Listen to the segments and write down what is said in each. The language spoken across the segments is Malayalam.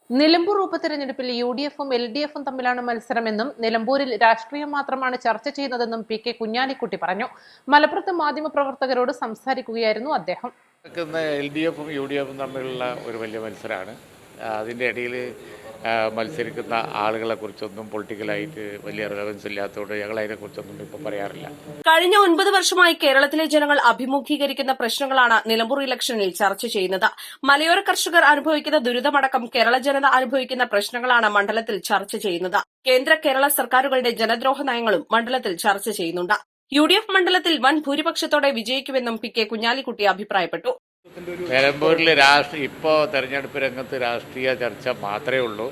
നിലമ്പൂർ ഉപതെരഞ്ഞെടുപ്പിൽ യു.ഡി.എഫും എൽ.ഡി.എഫും തമ്മിലാണ് മത്സരമെന്നും നിലമ്പൂരിൽ രാഷ്ട്രീയം മാത്രമാണ് ചർച്ച ചെയ്യുന്നതെന്നും പി.കെ. കുഞ്ഞാലിക്കുട്ടി പറഞ്ഞു. മലപ്പുറത്ത് മാധ്യമപ്രവർത്തകരോട് സംസാരിക്കുകയായിരുന്നു അദ്ദേഹം. എൽ.ഡി.എഫും യു.ഡി.എഫും തമ്മിലുള്ള ഒരു വലിയ മത്സരമാണ്. അതിൻ്റെ ഇടയിൽ മത്സരിക്കുന്ന ആളുകളെക്കുറിച്ചൊന്നും പൊളിറ്റിക്കലായിട്ട് വലിയ റിലവൻസ് ഇല്ലാത്തതുകൊണ്ട് ഞങ്ങൾ അതിനെക്കുറിച്ചൊന്നും ഇപ്പോൾ പറയാറില്ല. കഴിഞ്ഞ 9 വർഷമായി കേരളത്തിലെ ജനങ്ങൾ അഭിമുഖീകരിക്കുന്ന പ്രശ്നങ്ങളാണ് നിലമ്പൂർ ഇലക്ഷനിൽ ചർച്ച ചെയ്യുന്നത്. മലയോര കർഷകർ അനുഭവിക്കുന്ന ദുരിതമടക്കം കേരള ജനത അനുഭവിക്കുന്ന പ്രശ്നങ്ങളാണ് മണ്ഡലത്തിൽ ചർച്ച ചെയ്യുന്നത്. കേന്ദ്ര കേരള സർക്കാരുകളുടെ ജനദ്രോഹ നയങ്ങളും മണ്ഡലത്തിൽ ചർച്ച ചെയ്യുന്നുണ്ട്. യു.ഡി.എഫ് മണ്ഡലത്തിൽ വൻ ഭൂരിപക്ഷത്തോടെ വിജയിക്കുമെന്നും പി.കെ. കുഞ്ഞാലിക്കുട്ടി അഭിപ്രായപ്പെട്ടു. നിലമ്പൂരിൽ ഇപ്പോൾ തെരഞ്ഞെടുപ്പ് രംഗത്ത് രാഷ്ട്രീയ ചർച്ച മാത്രമേ ഉള്ളൂ.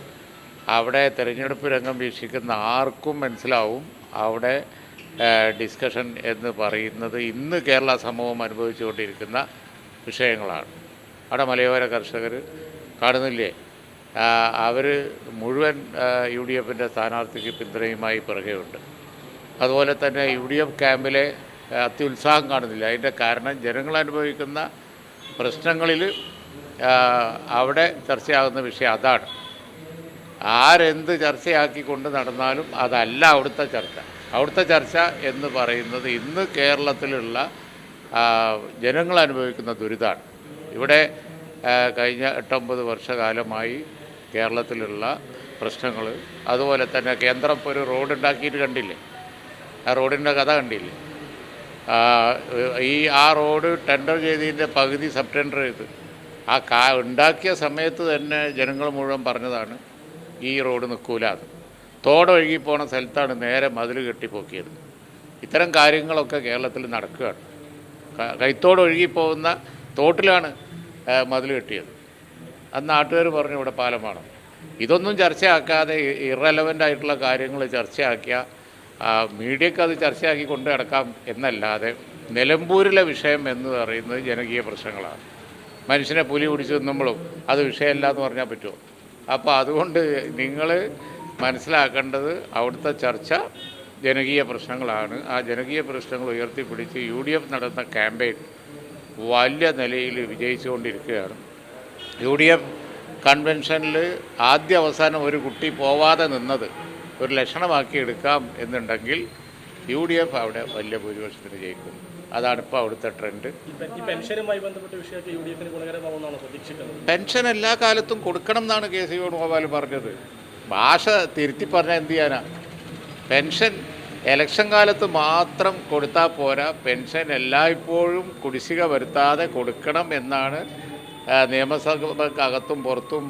അവിടെ തെരഞ്ഞെടുപ്പ് രംഗം വീക്ഷിക്കുന്ന ആർക്കും മനസ്സിലാവും അവിടെ ഡിസ്കഷൻ എന്ന് പറയുന്നത് ഇന്ന് കേരള സമൂഹം അനുഭവിച്ചുകൊണ്ടിരിക്കുന്ന വിഷയങ്ങളാണ്. അവിടെ മലയോര കർഷകർ കാണുന്നില്ലേ, അവർ മുഴുവൻ യു.ഡി.എഫിൻ്റെ സ്ഥാനാർത്ഥിക്ക് പിന്തുണയുമായി പിറകെയുണ്ട്. അതുപോലെ തന്നെ യു.ഡി.എഫ് ക്യാമ്പിലെ അത്യുത്സാഹം കാണുന്നില്ല. അതിൻ്റെ കാരണം ജനങ്ങൾ അനുഭവിക്കുന്ന പ്രശ്നങ്ങളിൽ അവിടെ ചർച്ചയാകുന്ന വിഷയം അതാണ്. ആരെന്ത് ചർച്ചയാക്കിക്കൊണ്ട് നടന്നാലും അതല്ല അവിടുത്തെ ചർച്ച. അവിടുത്തെ ചർച്ച എന്ന് പറയുന്നത് ഇന്ന് കേരളത്തിലുള്ള ജനങ്ങൾ അനുഭവിക്കുന്ന ദുരിതമാണ്. ഇവിടെ കഴിഞ്ഞ 8-9 വർഷകാലമായി കേരളത്തിലുള്ള പ്രശ്നങ്ങൾ, അതുപോലെ തന്നെ കേന്ദ്രം ഇപ്പോൾ ഒരു റോഡ് ഉണ്ടാക്കിയിട്ട് കണ്ടില്ലേ, ആ റോഡിൻ്റെ കഥ കണ്ടില്ലേ. ആ റോഡ് ടെൻഡർ ചെയ്തതിൻ്റെ പകുതി സബ് ടെൻഡർ ചെയ്ത് ഉണ്ടാക്കിയ സമയത്ത് തന്നെ ജനങ്ങൾ മുഴുവൻ പറഞ്ഞതാണ് ഈ റോഡ് നിൽക്കൂലാതെ. തോടൊഴുകി പോണ സ്ഥലത്താണ് നേരെ മതിൽ കെട്ടിപ്പോക്കിയത്. ഇത്തരം കാര്യങ്ങളൊക്കെ കേരളത്തിൽ നടക്കുകയാണ്. കൈത്തോടൊഴുകിപ്പോകുന്ന തോട്ടിലാണ് മതിൽ കെട്ടിയത്. അന്ന് നാട്ടുകാർ പറഞ്ഞു ഇവിടെ പാലം വേണം. ഇതൊന്നും ചർച്ചയാക്കാതെ ഇറലവൻ്റ് ആയിട്ടുള്ള കാര്യങ്ങൾ ചർച്ചയാക്കിയ മീഡിയക്ക് അത് ചർച്ചയാക്കി കൊണ്ടു നടക്കാം എന്നല്ലാതെ നിലമ്പൂരിലെ വിഷയം എന്ന് പറയുന്നത് ജനകീയ പ്രശ്നങ്ങളാണ്. മനുഷ്യനെ പുലി പിടിച്ച് തിന്നുമ്പോഴും അത് വിഷയമല്ല എന്ന് പറഞ്ഞാൽ പറ്റുമോ? അപ്പോൾ അതുകൊണ്ട് നിങ്ങൾ മനസ്സിലാക്കേണ്ടത് അവിടുത്തെ ചർച്ച ജനകീയ പ്രശ്നങ്ങളാണ്. ആ ജനകീയ പ്രശ്നങ്ങൾ ഉയർത്തിപ്പിടിച്ച് യു.ഡി.എഫ് നടത്തുന്ന ക്യാമ്പയിൻ വലിയ നിലയിൽ വിജയിച്ചുകൊണ്ടിരിക്കുകയാണ്. യു.ഡി.എഫ് കൺവെൻഷനിൽ ആദ്യ അവസാനം ഒരു കുട്ടി പോവാതെ നിന്നത് ഒരു ലക്ഷണമാക്കി എടുക്കാം എന്നുണ്ടെങ്കിൽ യു.ഡി.എഫ് അവിടെ വലിയ ഭൂരിപക്ഷത്തിന് ജയിക്കും. അതാണ് ഇപ്പോൾ അവിടുത്തെ ട്രെൻഡ്. പെൻഷൻ എല്ലാ കാലത്തും കൊടുക്കണം എന്നാണ് കെ.സി. വേണുഗോപാൽ പറഞ്ഞത്. ഭാഷ തിരുത്തി പറഞ്ഞാൽ എന്ത് ചെയ്യാനാ? പെൻഷൻ എലക്ഷൻ കാലത്ത് മാത്രം കൊടുത്താൽ പോരാ, പെൻഷൻ എല്ലായ്പ്പോഴും കുടിശ്ശിക വരുത്താതെ കൊടുക്കണം എന്നാണ് നിയമസഭക്കകത്തും പുറത്തും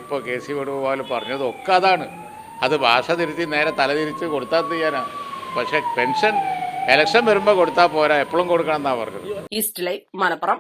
ഇപ്പോൾ കെ.സി. വേണുഗോപാൽ പറഞ്ഞതൊക്കെ അതാണ്. അത് ഭാഷ തിരുത്തി നേരെ തലതിരിച്ച് കൊടുത്താൽ ചെയ്യാനാണ്. പക്ഷേ പെൻഷൻ എലക്ഷൻ വരുമ്പോൾ കൊടുത്താൽ പോരാ, എപ്പോഴും കൊടുക്കണം എന്നാണ് പറഞ്ഞത്. East live Malappuram.